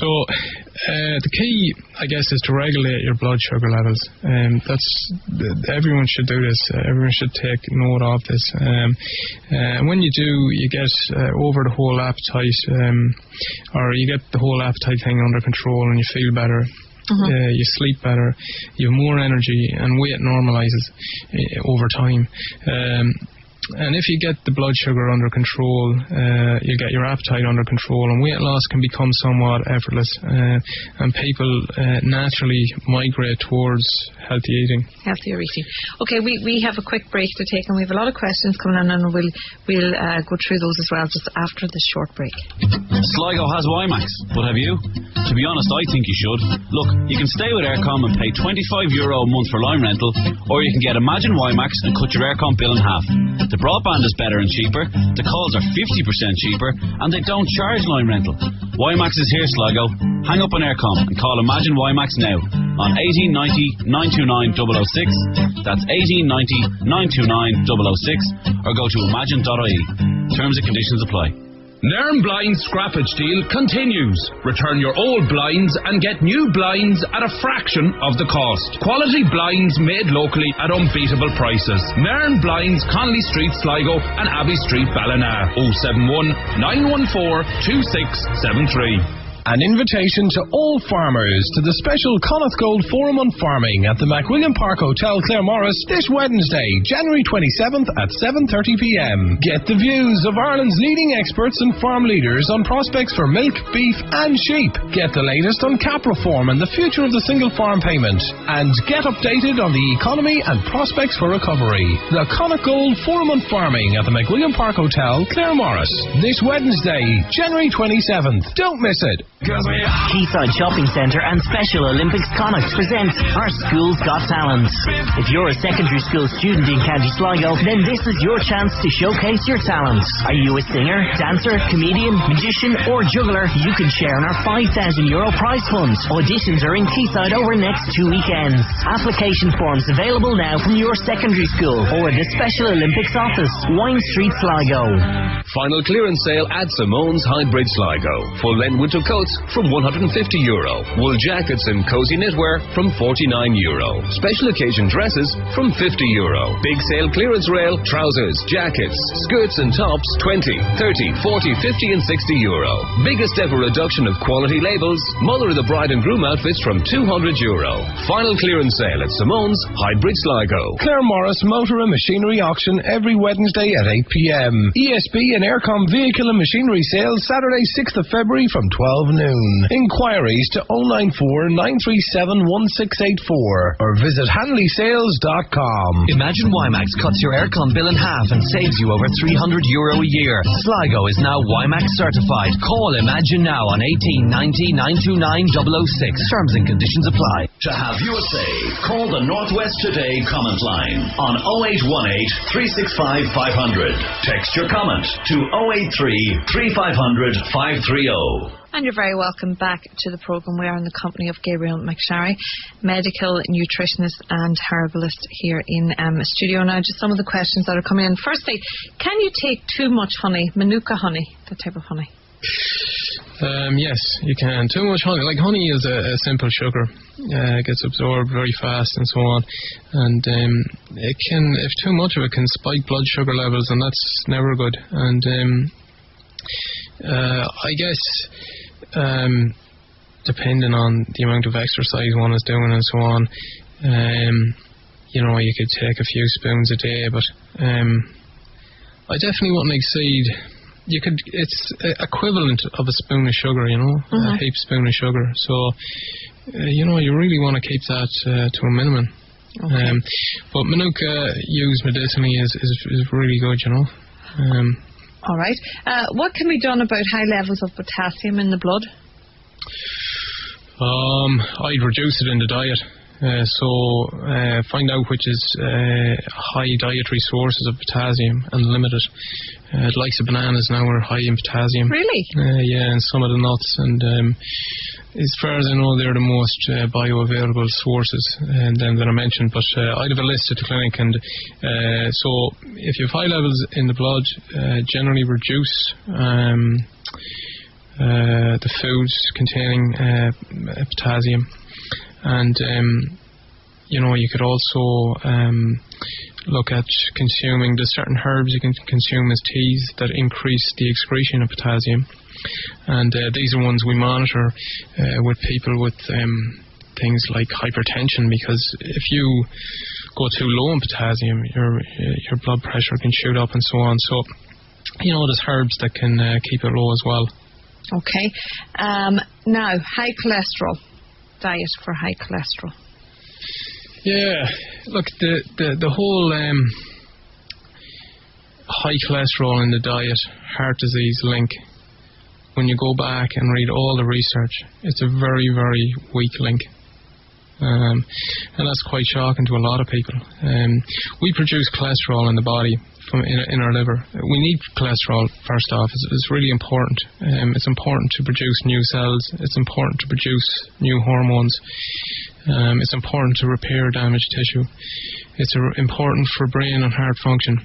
So the key, I guess, is to regulate your blood sugar levels. Everyone should do this. Everyone should take note of this. And when you do, you get over the whole appetite, or you get the whole appetite thing under control, and you feel better. You sleep better, you have more energy, and weight normalizes over time. And if you get the blood sugar under control, you get your appetite under control, and weight loss can become somewhat effortless. And people naturally migrate towards healthy eating. Healthier eating. Okay, we have a quick break to take, and we have a lot of questions coming in, and we'll go through those as well just after this short break. Sligo has WiMAX, but have you? To be honest, I think you should. Look, you can stay with Aircom and pay €25 a month for line rental, or you can get Imagine WiMAX and cut your Aircom bill in half. The broadband is better and cheaper, the calls are 50% cheaper, and they don't charge line rental. WiMAX is here, Sligo. Hang up on Aircom and call Imagine WiMAX now on 1890 929 006. That's 1890 929 006, or go to imagine.ie. Terms and conditions apply. Nairn Blinds scrappage deal continues. Return your old blinds and get new blinds at a fraction of the cost. Quality blinds made locally at unbeatable prices. Nairn Blinds, Conley Street, Sligo, and Abbey Street, Ballina. 071 914 2673. An invitation to all farmers to the special Connacht Gold Forum on Farming at the McWilliam Park Hotel, Claremorris, this Wednesday, January 27th at 7:30pm. Get the views of Ireland's leading experts and farm leaders on prospects for milk, beef and sheep. Get the latest on cap reform and the future of the single farm payment. And get updated on the economy and prospects for recovery. The Connacht Gold Forum on Farming at the McWilliam Park Hotel, Claremorris, this Wednesday, January 27th. Don't miss it. Quayside Shopping Centre and Special Olympics Connacht presents Our School's Got Talents. If you're a secondary school student in County Sligo, then this is your chance to showcase your talents. Are you a singer, dancer, comedian, magician or juggler? You can share in our €5,000 prize funds. Auditions are in Quayside over next 2 weekends. Application forms available now from your secondary school or the Special Olympics office, Wine Street, Sligo. Final clearance sale at Simone's Hybrid Sligo. Full length winter coats from €150. Wool jackets and cozy knitwear from €49. Special occasion dresses from €50. Big sale clearance rail, trousers, jackets, skirts and tops, 20, 30, 40, 50 and €60. Biggest ever reduction of quality labels. Mother of the bride and groom outfits from €200. Final clearance sale at Simone's Hybrid Sligo. Claremorris Motor and Machinery Auction every Wednesday at 8pm. ESB and Aircom Vehicle and Machinery Sales Saturday 6th of February from 12 noon. Inquiries to 094 937 1684 or visit hanleysales.com. Imagine WiMAX cuts your Aircom bill in half and saves you over €300 a year. Sligo is now WiMAX certified. Call Imagine now on 1890 929 006. Terms and conditions apply. To have your say, call the Northwest Today comment line on 0818 365 500. Text your comment to 083 3500 530. And you're very welcome back to the programme. We are in the company of Gabriel McSharry, medical nutritionist and herbalist here in studio. Now, just some of the questions that are coming in. Firstly, can you take too much honey, Manuka honey, that type of honey? Yes, you can. Too much honey. Like, honey is a simple sugar. It gets absorbed very fast and so on. And it can, if too much of it, can spike blood sugar levels, and that's never good. And I guess depending on the amount of exercise one is doing and so on, you could take a few spoons a day, but I definitely wouldn't exceed. It's equivalent of a spoon of sugar, a heap spoon of sugar. So, you really want to keep that to a minimum. Okay. But Manuka used medicinally is really good, All right. What can be done about high levels of potassium in the blood? I'd reduce it in the diet. Find out which is high dietary sources of potassium and limit it. The likes of bananas now are high in potassium. Really? Yeah, and some of the nuts. And as far as I know, they're the most bioavailable sources that I mentioned. But I'd have a list at the clinic. And so if you have high levels in the blood, generally reduce the foods containing potassium, and you could also look at consuming the certain herbs you can consume as teas that increase the excretion of potassium, and these are ones we monitor with people with things like hypertension, because if you go too low in potassium, your blood pressure can shoot up and so on. So there's herbs that can keep it low as well. Okay. Now, high cholesterol diet for high cholesterol. Yeah, look, the whole high cholesterol in the diet, heart disease link, when you go back and read all the research, it's a very, very weak link. And that's quite shocking to a lot of people. We produce cholesterol in the body in our liver. We need cholesterol, first off. It's really important. It's important to produce new cells. It's important to produce new hormones. It's important to repair damaged tissue. It's important for brain and heart function.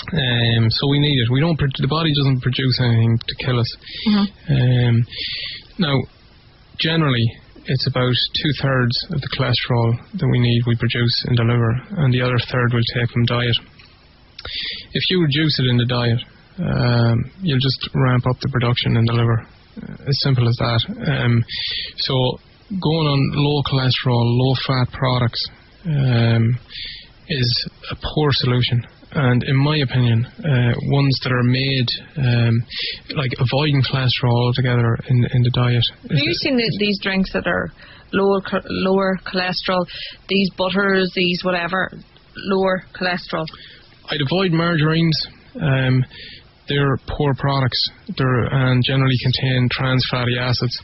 So we need it. The body doesn't produce anything to kill us. Mm-hmm. Now, generally, it's about 2/3 of the cholesterol that we produce in the liver, and the other third we'll take from diet. If you reduce it in the diet, you'll just ramp up the production in the liver. As simple as that. So going on low cholesterol, low fat products is a poor solution. And in my opinion, ones that are made like avoiding cholesterol altogether in the diet. Have you seen these drinks that are lower cholesterol, these butters, these whatever, lower cholesterol? I'd avoid margarines. They're poor products. And generally contain trans fatty acids.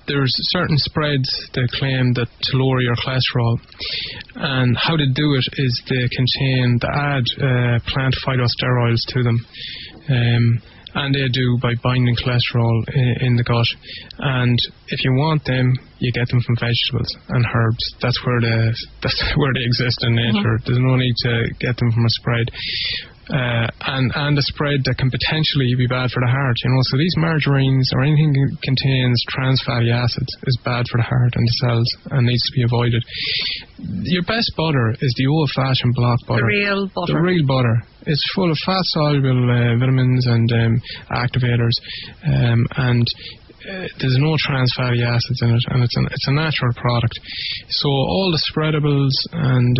There's certain spreads that claim that to lower your cholesterol, and how to do it is they add plant phytosterols to them, and they do by binding cholesterol in the gut. And if you want them, you get them from vegetables and herbs. That's where they exist in nature. Mm-hmm. There's no need to get them from a spread. And a spread that can potentially be bad for the heart, So these margarines or anything that contains trans fatty acids is bad for the heart and the cells and needs to be avoided. Your best butter is the old-fashioned block butter. The real butter. It's full of fat-soluble vitamins and activators, and there's no trans fatty acids in it, and it's a natural product. So all the spreadables and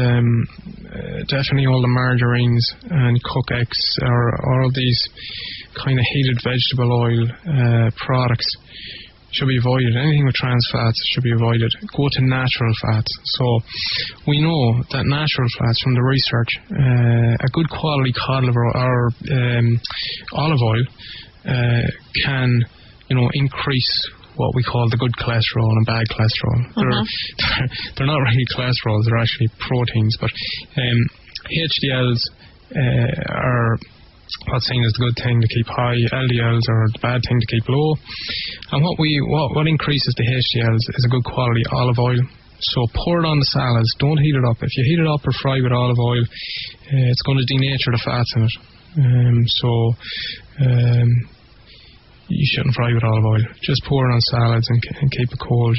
definitely all the margarines and Cook-Ex or all these kind of heated vegetable oil products should be avoided. Anything with trans fats should be avoided. Go to natural fats. So we know that natural fats from the research, a good quality cod liver or olive oil can increase what we call the good cholesterol and bad cholesterol. They're not really cholesterol, they're actually proteins, but HDLs are what's seen as the good thing to keep high, LDLs are the bad thing to keep low. And what increases the HDLs is a good quality olive oil. So pour it on the salads, don't heat it up. If you heat it up or fry with olive oil, it's going to denature the fats in it. You shouldn't fry with olive oil. Just pour it on salads and keep it cold,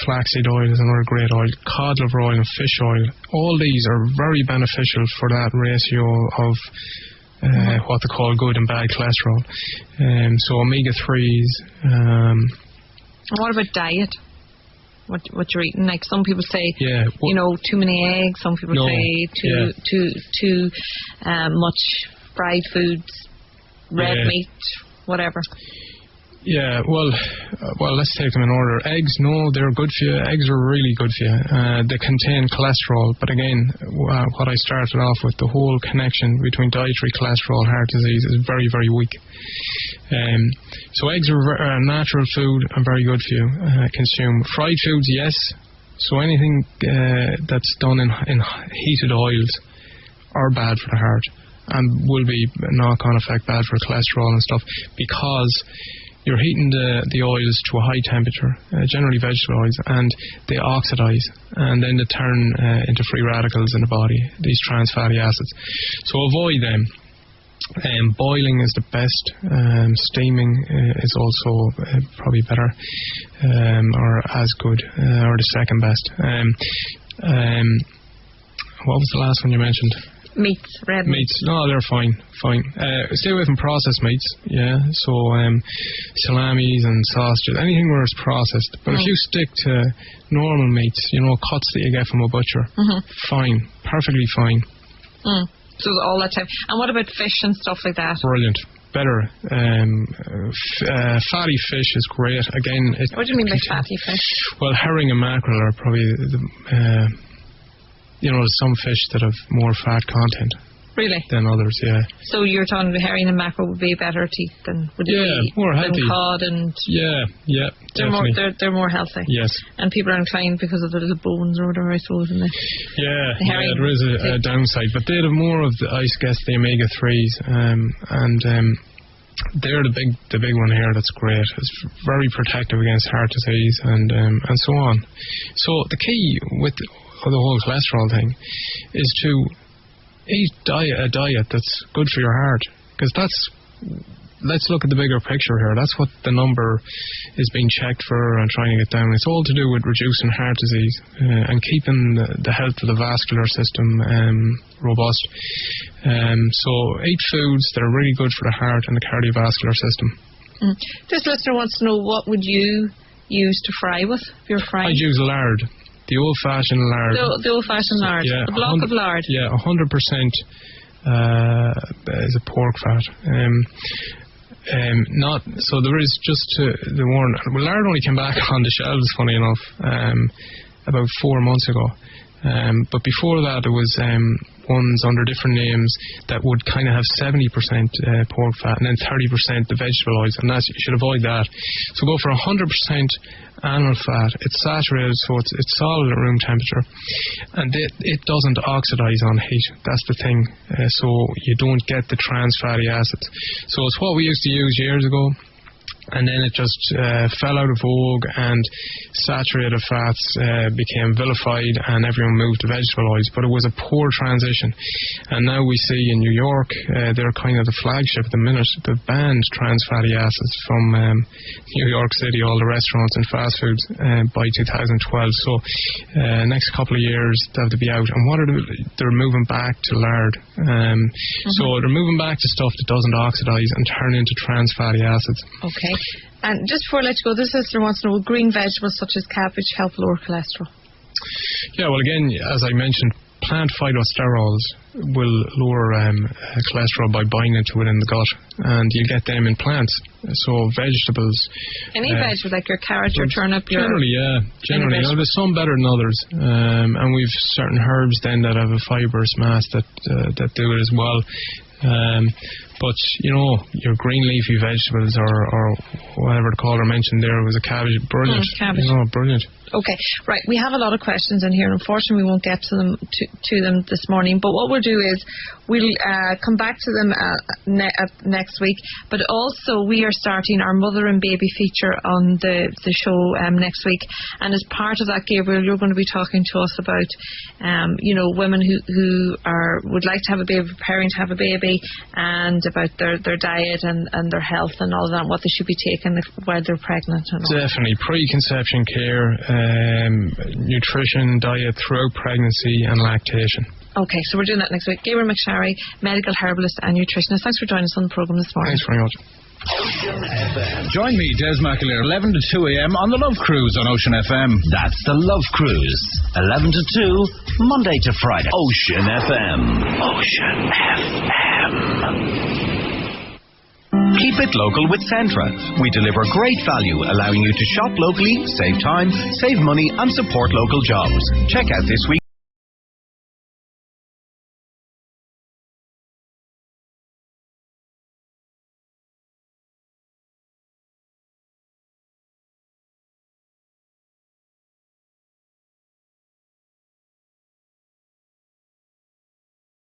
Flaxseed oil is another great oil. Cod liver oil and fish oil. All these are very beneficial for that ratio of what they call good and bad cholesterol. So omega-3s. And what about diet? What you're eating? Like some people say, too many eggs. Some people say too much fried foods. Red meat, whatever. Yeah, well, let's take them in order. Eggs, no, they're good for you. Eggs are really good for you. They contain cholesterol, but again, what I started off with, the whole connection between dietary cholesterol and heart disease is very, very weak. So eggs are a natural food and very good for you. Consume fried foods, yes. So anything that's done in heated oils are bad for the heart, and will be knock-on effect bad for cholesterol and stuff, because you're heating the oils to a high temperature, generally vegetable oils, and they oxidize, and then they turn into free radicals in the body, these trans fatty acids. So avoid them. Boiling is the best. Steaming is also probably better, or as good, or the second best. What was the last one you mentioned? Meats, red meats. No, they're fine. Stay away from processed meats. Yeah, so salamis and sausages, anything where it's processed. But if you stick to normal meats, cuts that you get from a butcher, fine, perfectly fine. So all that time. And what about fish and stuff like that? Brilliant. Better. Fatty fish is great. Again, what do you mean by fatty fish? Well, herring and mackerel are probably there's some fish that have more fat content. Really? Than others, yeah. So you're talking about herring and mackerel would be better teeth than would it be more healthy. Than cod and definitely. They're more healthy. Yes. And people are inclined because of the little bones or whatever, I suppose, in the herring. There is a downside, but they'd have more of the, I guess, the omega-3s, and they're the big one here. That's great. It's very protective against heart disease and so on. So the key with the whole cholesterol thing is to eat a diet that's good for your heart, because let's look at the bigger picture here. That's what the number is being checked for and trying to get down. It's all to do with reducing heart disease and keeping the health of the vascular system robust. So eat foods that are really good for the heart and the cardiovascular system. This listener wants to know, what would you use to fry with if you're frying? I'd use lard. The old-fashioned lard. The old-fashioned lard. Yeah, a block of lard. Yeah, 100% is a pork fat. Not so there is just the one. Well, lard only came back on the shelves, funny enough, about 4 months ago. But before that, there was ones under different names that would kind of have 70% pork fat and then 30% the vegetable oils, and you should avoid that. So go for 100% animal fat. It's saturated, so it's solid at room temperature, and it doesn't oxidize on heat. That's the thing. So you don't get the trans fatty acids. So it's what we used to use years ago. And then it just fell out of vogue, and saturated fats became vilified, and everyone moved to vegetable oils. But it was a poor transition. And now we see in New York, they're kind of the flagship at the minute. They've banned trans fatty acids from New York City, all the restaurants and fast foods by 2012. So next couple of years, they'll have to be out. And they're moving back to lard. So they're moving back to stuff that doesn't oxidize and turn into trans fatty acids. Okay. And just before I let you go, this listener wants to know, will green vegetables such as cabbage help lower cholesterol? Yeah, well, again, as I mentioned, plant phytosterols will lower cholesterol by binding to it in the gut, and you get them in plants. So vegetables. Any vegetable, like your carrot, your turnip, Generally. There's some better than others, and we've certain herbs then that have a fibrous mass that do it as well. But your green leafy vegetables or whatever the caller mentioned there was a cabbage. Brilliant. Cabbage. Brilliant. Okay, right. We have a lot of questions in here. Unfortunately, we won't get to them this morning. But what we'll do is we'll come back to them next week. But also, we are starting our mother and baby feature on the show next week. And as part of that, Gabriel, you're going to be talking to us about women who would like to have a baby, preparing to have a baby, and about their diet and their health and all that, what they should be taking while they're pregnant. And all. Definitely preconception care. Nutrition, diet throughout pregnancy and lactation. Okay, so we're doing that next week. Gabriel McSharry, medical herbalist and nutritionist. Thanks for joining us on the programme this morning. Thanks very much. Ocean FM. Join me, Des McAleer, 11 to 2 a.m. on the Love Cruise on Ocean FM. That's the Love Cruise, 11 to 2, Monday to Friday. Ocean FM. Ocean FM. Keep it local with Centra. We deliver great value, allowing you to shop locally, save time, save money, and support local jobs. Check out this week.